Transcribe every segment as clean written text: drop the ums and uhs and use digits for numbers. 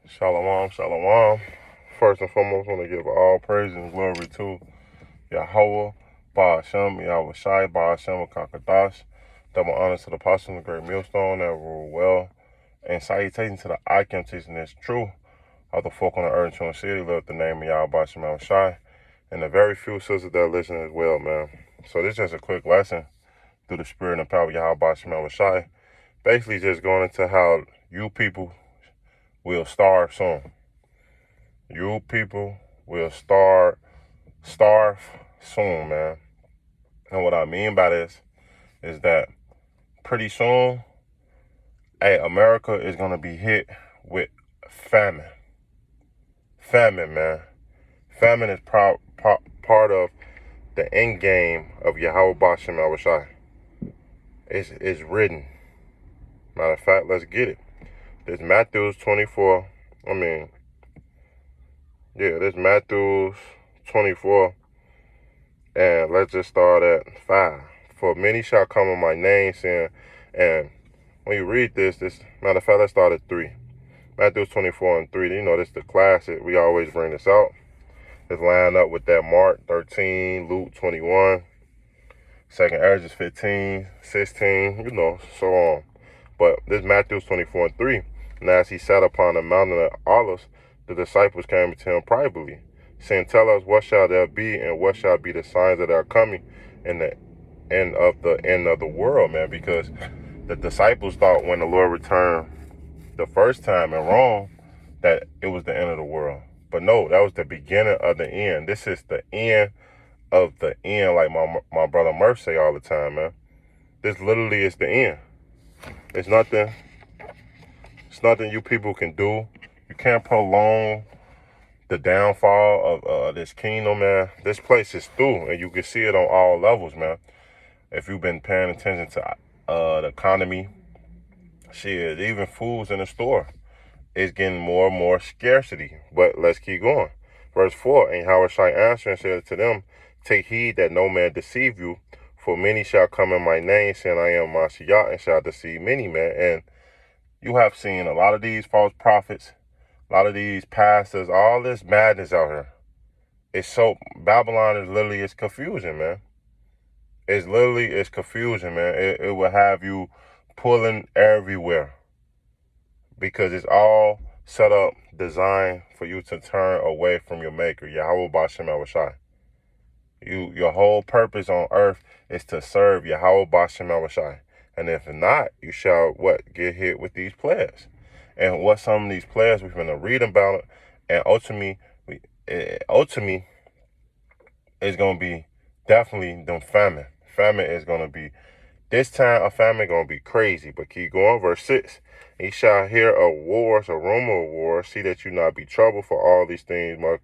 Shalom, shalom. First and foremost, I want to give all praise and glory to Yahweh, Ba'ashem, Yahweh Shai, Ba'ashem, Kakadash. Double honors to the apostle of the great millstone that rule well. And salutation to the Akim teaching this true of the folk on the earth and city, live the name of Yahweh, Ba'ashem, Yahweh Shai. And the very few sisters that listen as well, man. So this is just a quick lesson through the spirit and power of Yahweh, Ba'ashem, Yahweh Shai. Basically just going into how you people will starve soon. You people will starve soon, man. And what I mean by this is that pretty soon, America is going to be hit with famine. Famine, man. Famine is part of the end game of Yahweh Ba'ashem Yahweh Shai. It's written. Matter of fact, let's get it. There's Matthew 24. There's Matthew 24. And let's just start at 5. For many shall come in my name, saying, and when you read this, matter of fact, let's start at 3. Matthew 24 and 3. You know, this is the classic. We always bring this out. It's lined up with that Mark 13, Luke 21, 2nd Ezra 15, 16, you know, so on. But this Matthew 24 and 3. And as he sat upon the mountain of Olives, the disciples came to him privately, saying, tell us, what shall there be, and what shall be the signs that are coming in the end of the world, man? Because the disciples thought when the Lord returned the first time in Rome that it was the end of the world. But no, that was the beginning of the end. This is the end of the end, like my brother Murph say all the time, man. This literally is the end. It's nothing you people can do. You can't prolong the downfall of this kingdom, man. This place is through, and you can see it on all levels, man. If you've been paying attention to the economy, shit, even foods in the store is getting more and more scarcity. But let's keep going. Verse 4, and Yahweh Shai answered and said to them, take heed that no man deceive you, for many shall come in my name, saying, I am Mashiach, and shall deceive many, man. And you have seen a lot of these false prophets, a lot of these pastors, all this madness out here. Babylon is literally, it's confusion, man. It's confusion, man. It will have you pulling everywhere because it's all set up, designed for you to turn away from your maker, Yahweh Ba'ashem Yahweh Shai. Your whole purpose on earth is to serve Yahweh Ba'ashem Yahweh Shai. And if not, you shall, get hit with these plagues. And what some of these players we're going to read about it, and ultimately is going to be definitely them famine. Famine is going to be, this time of famine going to be crazy. But keep going, verse 6. Ye shall hear of wars, a rumor of wars. See that you not be troubled, for all these things must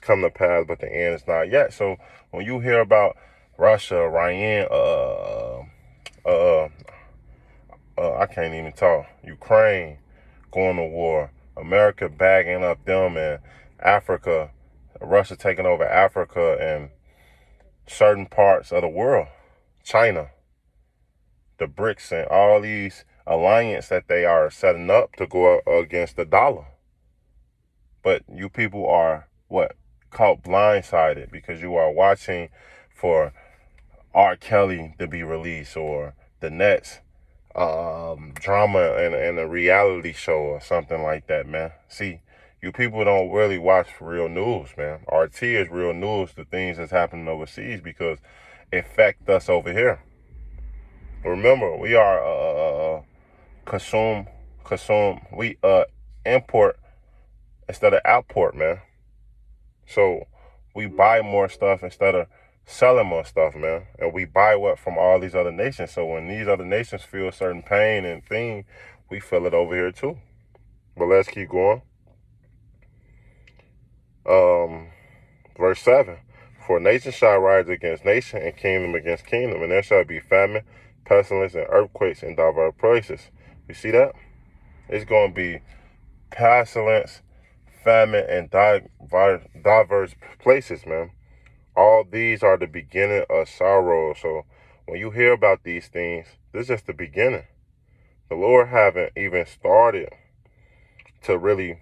come to pass, but the end is not yet. So when you hear about Russia, Iran, I can't even talk. Ukraine going to war, America bagging up them, and Africa, Russia taking over Africa and certain parts of the world, China, the BRICS, and all these alliances that they are setting up to go against the dollar. But you people are caught blindsided because you are watching for R. Kelly to be released, or the next drama and a reality show or something like that, man. See, you people don't really watch real news, man. RT is real news, the things that's happening overseas, because it affect us over here. Remember, we are consume. We import instead of outport, man. So we buy more stuff instead of selling more stuff, man. And we buy from all these other nations. So when these other nations feel a certain pain and thing, we feel it over here too. But let's keep going. Verse 7. For nation shall rise against nation, and kingdom against kingdom, and there shall be famine, pestilence, and earthquakes in diverse places. You see that? It's going to be pestilence, famine, and diverse places, man. All these are the beginning of sorrow. So when you hear about these things, this is just the beginning. The Lord haven't even started to really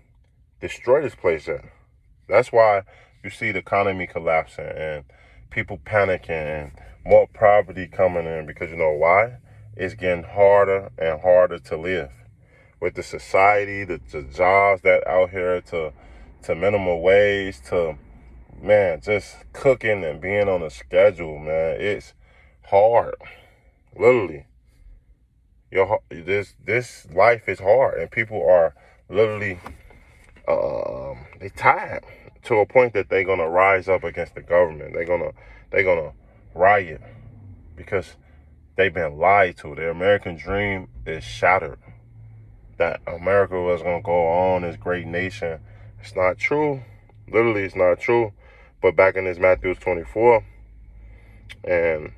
destroy this place at. That's why you see the economy collapsing and people panicking and more poverty coming in, because you know why? It's getting harder and harder to live. With the society, the jobs that out here, to minimum wage, to, man, just cooking and being on a schedule, man. It's hard. Literally. This life is hard, and people are literally they tired to a point that they're gonna rise up against the government. They're gonna riot because they've been lied to. Their American dream is shattered. That America was gonna go on this great nation. It's not true. Literally, it's not true. But back in this Matthew 24, and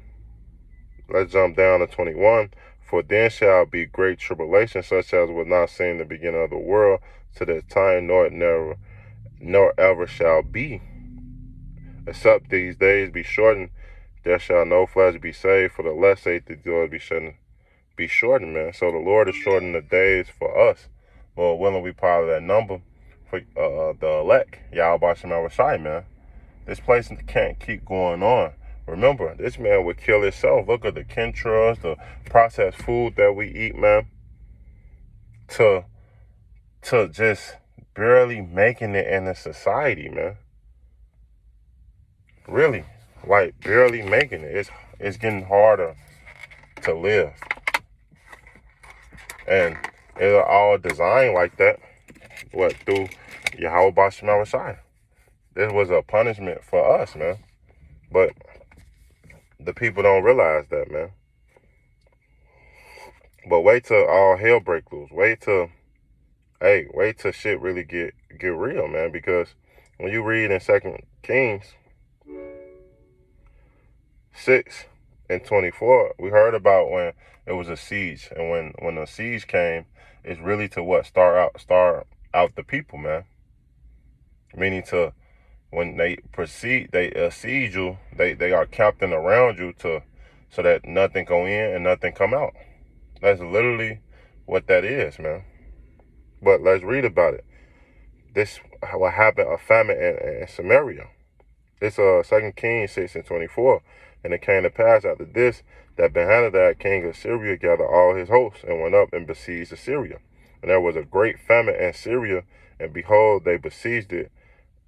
let's jump down to 21. For then shall be great tribulation, such as was not seen in the beginning of the world, to the time nor ever shall be. Except these days be shortened, there shall no flesh be saved, for the less saith the Lord be shortened, man. So the Lord is shortening the days for us. Lord willing, we part of that number for the elect. Yahweh Shema Shai, man. This place can't keep going on. Remember, this man would kill himself. Look at the chemtrails, the processed food that we eat, man. To just barely making it in a society, man. Really, like barely making it. It's getting harder to live. And it's all designed like that. What, through Yahweh Bashim Shai. This was a punishment for us, man. But the people don't realize that, man. But wait till all hell break loose. Wait till shit really get real, man. Because when you read in 2 Kings 6:24, we heard about when it was a siege, and when the siege came, it's really to what? Start out the people, man. Meaning to, when they siege you, they are camping around you so that nothing go in and nothing come out. That's literally what that is, man. But let's read about it. This what happened, a famine in Samaria. It's 2 Kings 6:24. And it came to pass after this, that Benhadad king of Syria gathered all his hosts, and went up and besieged Assyria. And there was a great famine in Syria, and behold, they besieged it,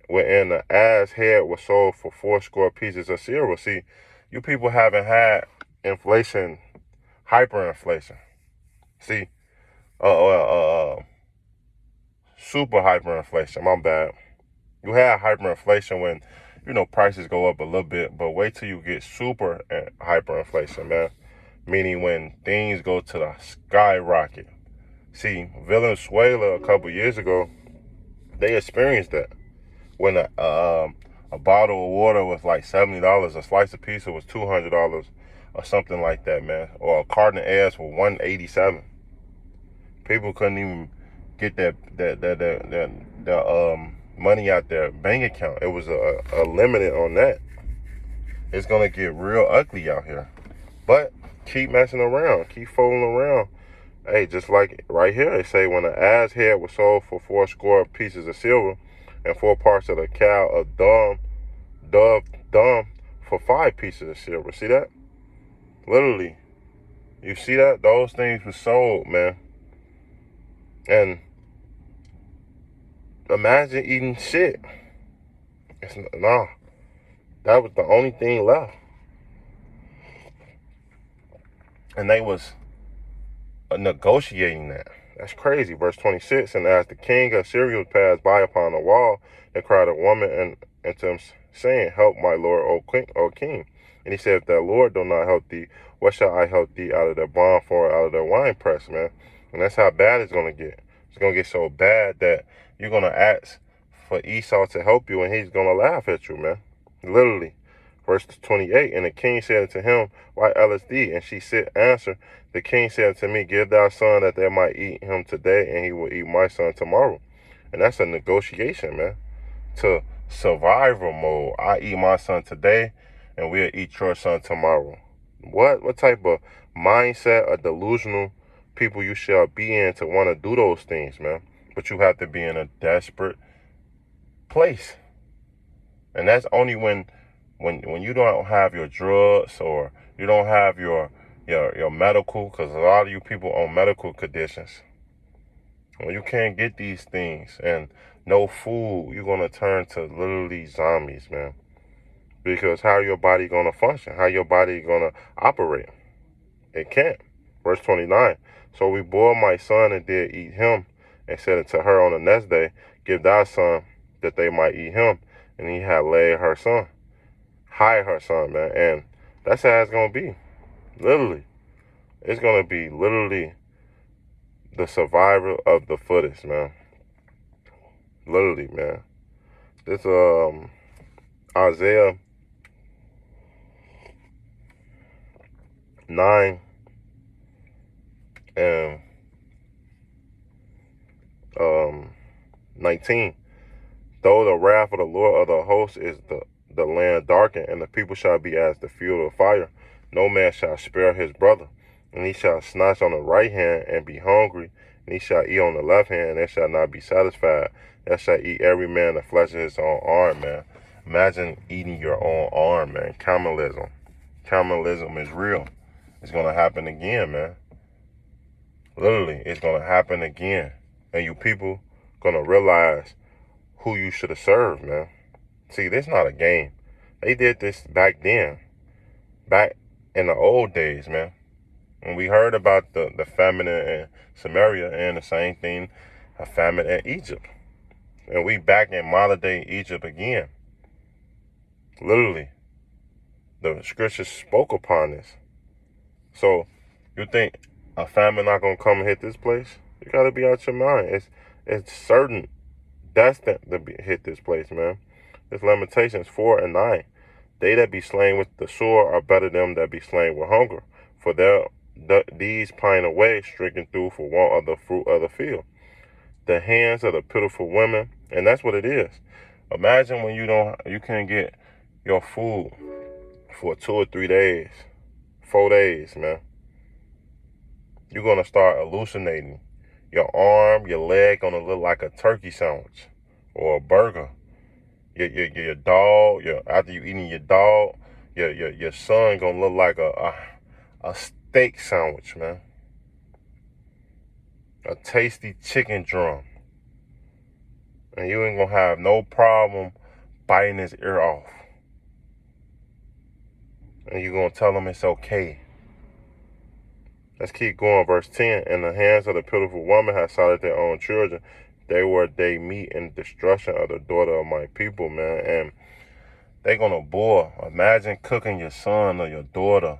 wherein the ass head was sold for 80 pieces of silver. See, you people haven't had inflation, hyperinflation. See, super hyperinflation, my bad. You have hyperinflation when, prices go up a little bit, but wait till you get super hyperinflation, man. Meaning when things go to the skyrocket. See, Venezuela a couple years ago, they experienced that. When a bottle of water was like $70, a slice of pizza was $200 or something like that, man. Or a carton of eggs for $187. People couldn't even get the money out their bank account. It was a limit on that. It's gonna get real ugly out here. But keep messing around, keep fooling around. Hey, just like right here, they say when the ass head was sold for 80 pieces of silver, and 4 parts of the cow of dumb for 5 pieces of silver. See that? Literally, you see that? Those things were sold, man. And imagine eating shit. That was the only thing left. And they was negotiating that. That's crazy. Verse 26, and as the king of Syria passed by upon the wall, there cried a woman unto him, saying, Help my lord, O king. And he said, If the Lord do not help thee, what shall I help thee out of their barn for, out of their wine press, man? And that's how bad it's going to get. It's going to get so bad that you're going to ask for Esau to help you, and he's going to laugh at you, man. Literally. Verse 28, and the king said unto him, Why ellest thee? And she said, Answer, the king said unto me, Give thy son that they might eat him today, and he will eat my son tomorrow. And that's a negotiation, man. To survival mode. I eat my son today, and we'll eat your son tomorrow. What type of mindset or delusional people you shall be in to want to do those things, man? but you have to be in a desperate place. And that's only when you don't have your drugs, or you don't have your medical, because a lot of you people on medical conditions. When you can't get these things and no food, you're going to turn to literally zombies, man. Because how your body going to function? How your body going to operate? It can't. Verse 29. So we bore my son and did eat him, and said unto her on the next day, give thy son, that they might eat him. And he had laid her son, hide her son, man. And that's how it's going to be. Literally. It's going to be literally the survivor of the fittest, man. Literally, man. This Isaiah 9 and 19. Though the wrath of the Lord of the host is the land darkened, and the people shall be as the fuel of fire, no man shall spare his brother. And he shall snatch on the right hand and be hungry, and he shall eat on the left hand, and they shall not be satisfied. They shall eat every man the flesh of his own arm, man. Imagine eating your own arm, man. Communism. Communism is real. It's going to happen again, man. Literally, it's going to happen again. And you people going to realize who you should have served, man. See, this is not a game. They did this back then. Back in the old days, man. And we heard about the famine in Samaria, and the same thing, a famine in Egypt. And we back in modern day Egypt again. Literally. The scriptures spoke upon this. So, you think a famine not going to come and hit this place? You got to be out your mind. It's certain, destined to hit this place, man. It's Lamentations 4 and 9. They that be slain with the sword are better than them that be slain with hunger. For these pine away, stricken through for want of the fruit of the field. The hands of the pitiful women, and that's what it is. Imagine when you can't get your food for 2 or 3 days, 4 days, man. You're gonna start hallucinating. Your arm, your leg gonna look like a turkey sandwich or a burger. Your dog, after you eating your dog, your son gonna look like a steak sandwich, man. A tasty chicken drum. And you ain't gonna have no problem biting his ear off. And you're gonna tell him it's okay. Let's keep going. Verse 10. And the hands of the pitiful woman have sought their own children. They meet in destruction of the daughter of my people, man. And they gonna bore. Imagine cooking your son or your daughter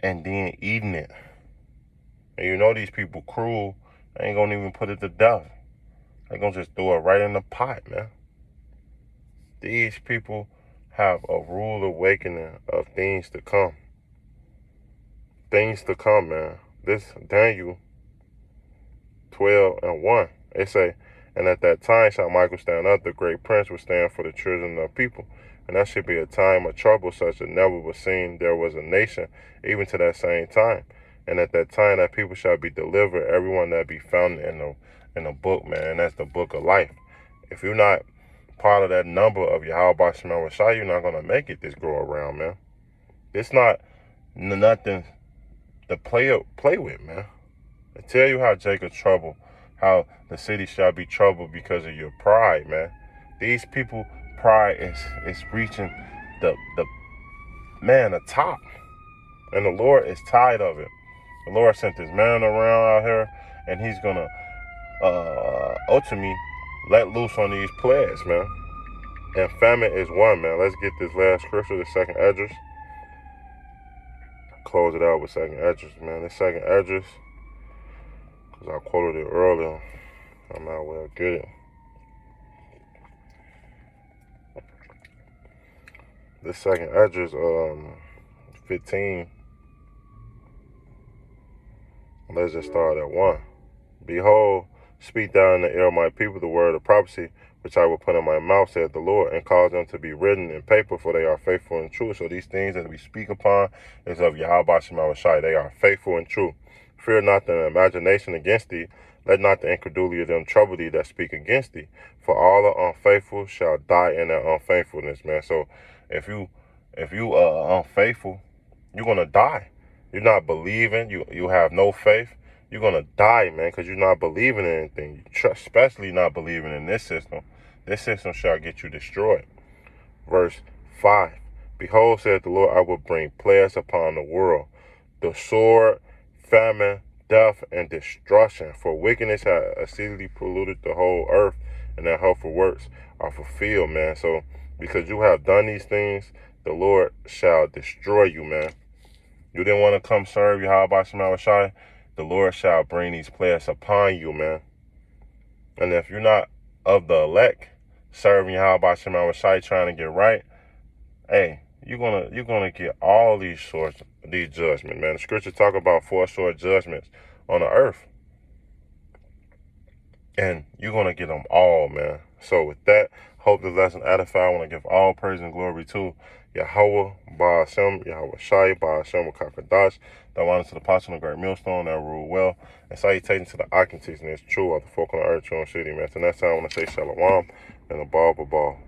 and then eating it. And you know these people cruel. They ain't gonna even put it to death. They gonna just throw it right in the pot, man. These people have a rude awakening of things to come. Things to come, man. This Daniel 12 and 1. They say, and at that time shall Michael stand up, the great prince will stand for the children of the people. And that should be a time of trouble such as never was seen. There was a nation, even to that same time. And at that time that people shall be delivered, everyone that be found in the book, man. And that's the book of life. If you're not part of that number of Yahweh Shema Shai, you're not going to make it this go around, man. It's not nothing to play with, man. I tell you how Jacob troubled, how the city shall be troubled because of your pride, man. These people, pride is reaching the top. And the Lord is tired of it. The Lord sent this man around out here, and he's gonna ultimately let loose on these plagues, man. And famine is one, man. Let's get this last scripture, the second Esdras. Close it out with second Esdras, man. The second Esdras, because I quoted it earlier. I'm not well good. The second Esdras, 15. Let's just start at 1. Behold, speak thou in the ear of my people the word of prophecy, which I will put in my mouth, saith the Lord, and cause them to be written in paper, for they are faithful and true. So these things that we speak upon is of Yahweh Shema Shai. They are faithful and true. Fear not the imagination against thee, Let not the incredulity of them trouble thee that speak against thee. For all the unfaithful shall die in their unfaithfulness, man. So if you are unfaithful, you're gonna die. You're not believing. You have no faith. You're gonna die, man, because you're not believing in anything. Especially not believing in this system. This system shall get you destroyed. Verse 5. Behold, saith the Lord, I will bring plagues upon the world, the sword, famine, death, and destruction. For wickedness hath exceedingly polluted the whole earth, and their hurtful works are fulfilled, man. So because you have done these things, the Lord shall destroy you, man. You didn't want to come serve Yahweh Shema Shai, the Lord shall bring these plagues upon you, man. And if you're not of the elect, serving Yahweh Shema Shai, trying to get right, hey, you're gonna get all these judgments, man. The scripture talk about 4 short judgments on the earth, and you're gonna get them all, man. So with that, hope the lesson edify. I want to give all praise and glory to Yahweh Ba'ashem, Yahweh Shai Ba'ashem Kakadash. That honor to the apostle of the great millstone that rule well, and salutations to the occultists and it's true of the folk on the earth, true and city, man. So next time I want to say shalom and a ball.